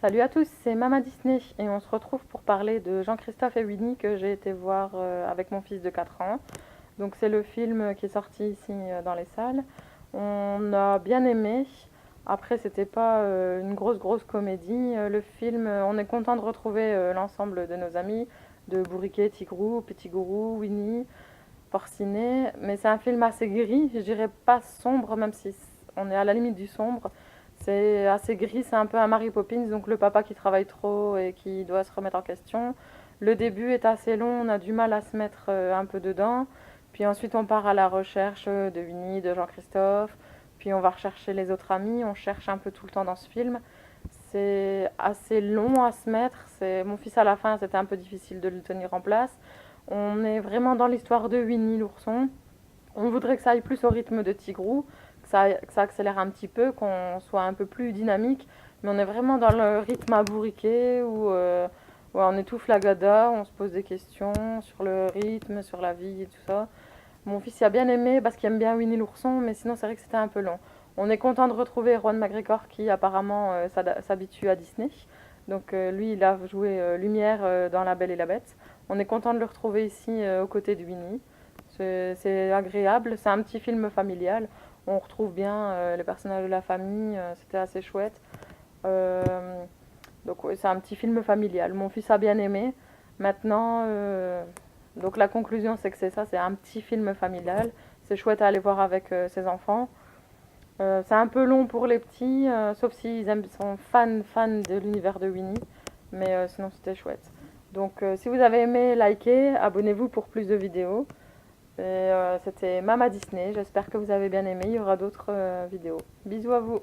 Salut à tous, c'est Mama Disney et on se retrouve pour parler de Jean-Christophe et Winnie que j'ai été voir avec mon fils de 4 ans. Donc c'est le film qui est sorti ici dans les salles. On a bien aimé. Après c'était pas une grosse comédie. Le film, on est content de retrouver l'ensemble de nos amis, de Bourriquet, Tigrou, Petit Gourou, Winnie, Porcinet. Mais c'est un film assez gris, je dirais pas sombre même si on est à la limite du sombre. C'est assez gris, c'est un peu un Mary Poppins, donc le papa qui travaille trop et qui doit se remettre en question. Le début est assez long, on a du mal à se mettre un peu dedans. Puis ensuite on part à la recherche de Winnie, de Jean-Christophe. Puis on va rechercher les autres amis, on cherche un peu tout le temps dans ce film. C'est assez long à se mettre. Mon fils à la fin, c'était un peu difficile de le tenir en place. On est vraiment dans l'histoire de Winnie l'ourson. On voudrait que ça aille plus au rythme de Tigrou, que ça accélère un petit peu, qu'on soit un peu plus dynamique. Mais on est vraiment dans le rythme à bourriquer où ouais, on étouffe la gada, on se pose des questions sur le rythme, sur la vie et tout ça. Mon fils y a bien aimé parce qu'il aime bien Winnie l'ourson, mais sinon c'est vrai que c'était un peu long. On est content de retrouver Ewan McGregor qui apparemment s'habitue à Disney. Donc lui, il a joué Lumière dans La Belle et la Bête. On est content de le retrouver ici aux côtés de Winnie. C'est agréable, c'est un petit film familial. On retrouve bien les personnages de la famille, c'était assez chouette. Euh, donc ouais, c'est un petit film familial. Mon fils a bien aimé. Maintenant, donc la conclusion c'est que c'est ça, c'est un petit film familial. C'est chouette à aller voir avec ses enfants. C'est un peu long pour les petits, sauf s'ils sont fans de l'univers de Winnie. Mais sinon c'était chouette. Donc si vous avez aimé, likez, abonnez-vous pour plus de vidéos. Et c'était Mama Disney. J'espère que vous avez bien aimé. Il y aura d'autres vidéos. Bisous à vous.